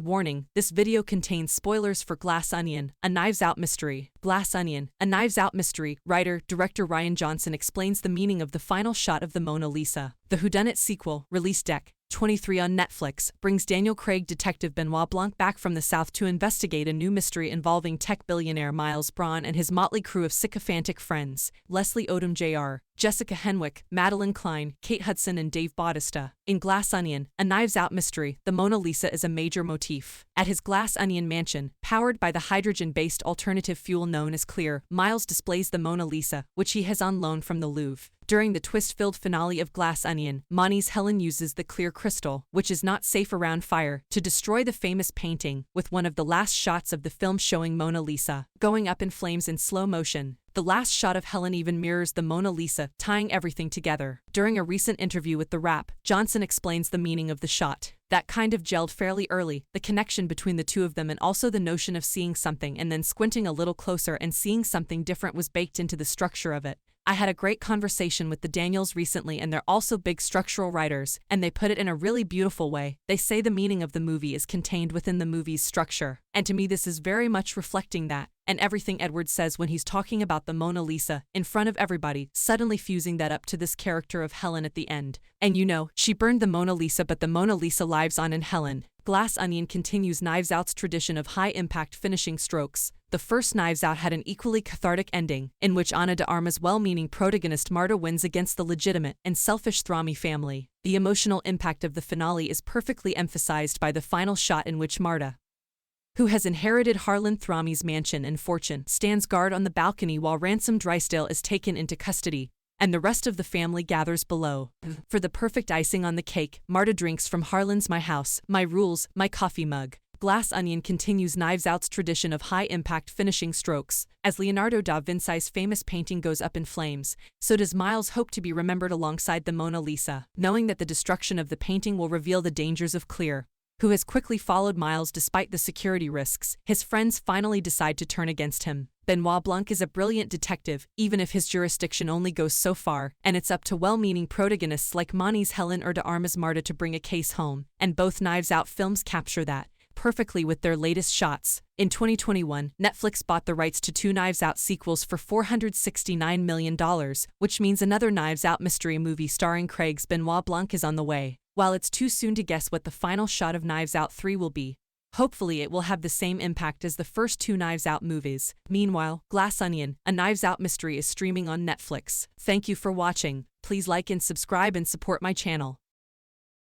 Warning, this video contains spoilers for Glass Onion, a Knives Out mystery. Glass Onion, a Knives Out mystery. Writer-director Rian Johnson explains the meaning of the final shot of the Mona Lisa. The whodunit sequel, released Dec. 23 on Netflix, brings Daniel Craig detective Benoit Blanc back from the South to investigate a new mystery involving tech billionaire Miles Braun and his motley crew of sycophantic friends, Leslie Odom Jr., Jessica Henwick, Madeline Klein, Kate Hudson and Dave Bautista. In Glass Onion, a Knives Out mystery, the Mona Lisa is a major motif. At his Glass Onion mansion, powered by the hydrogen-based alternative fuel known as Clear, Miles displays the Mona Lisa, which he has on loan from the Louvre. During the twist-filled finale of Glass Onion, Monty's Helen uses the clear crystal, which is not safe around fire, to destroy the famous painting, with one of the last shots of the film showing Mona Lisa going up in flames in slow motion. The last shot of Helen even mirrors the Mona Lisa, tying everything together. During a recent interview with The Wrap, Johnson explains the meaning of the shot. That kind of gelled fairly early, the connection between the two of them and also the notion of seeing something and then squinting a little closer and seeing something different was baked into the structure of it. I had a great conversation with the Daniels recently and they're also big structural writers, and they put it in a really beautiful way. They say the meaning of the movie is contained within the movie's structure, and to me this is very much reflecting that. And everything Edward says when he's talking about the Mona Lisa, in front of everybody, suddenly fusing that up to this character of Helen at the end. And you know, she burned the Mona Lisa but the Mona Lisa lives on in Helen. Glass Onion continues Knives Out's tradition of high-impact finishing strokes. The first Knives Out had an equally cathartic ending, in which Ana de Armas' well-meaning protagonist Marta wins against the legitimate and selfish Thrami family. The emotional impact of the finale is perfectly emphasized by the final shot in which Marta, who has inherited Harlan Thrami's mansion and fortune, stands guard on the balcony while Ransom Drysdale is taken into custody, and the rest of the family gathers below. For the perfect icing on the cake, Marta drinks from Harlan's My House, My Rules, My Coffee mug. Glass Onion continues Knives Out's tradition of high-impact finishing strokes. As Leonardo da Vinci's famous painting goes up in flames, so does Miles hope to be remembered alongside the Mona Lisa, knowing that the destruction of the painting will reveal the dangers of Clear, who has quickly followed Miles despite the security risks. His friends finally decide to turn against him. Benoit Blanc is a brilliant detective, even if his jurisdiction only goes so far, and it's up to well-meaning protagonists like Monty's Helen or de Armas Marta to bring a case home, and both Knives Out films capture that perfectly with their latest shots. In 2021, Netflix bought the rights to 2 Knives Out sequels for $469 million, which means another Knives Out mystery movie starring Craig's Benoit Blanc is on the way. While it's too soon to guess what the final shot of Knives Out 3 will be, hopefully it will have the same impact as the first 2 Knives Out movies. Meanwhile, Glass Onion, a Knives Out mystery is streaming on Netflix. Thank you for watching. Please like and subscribe and support my channel.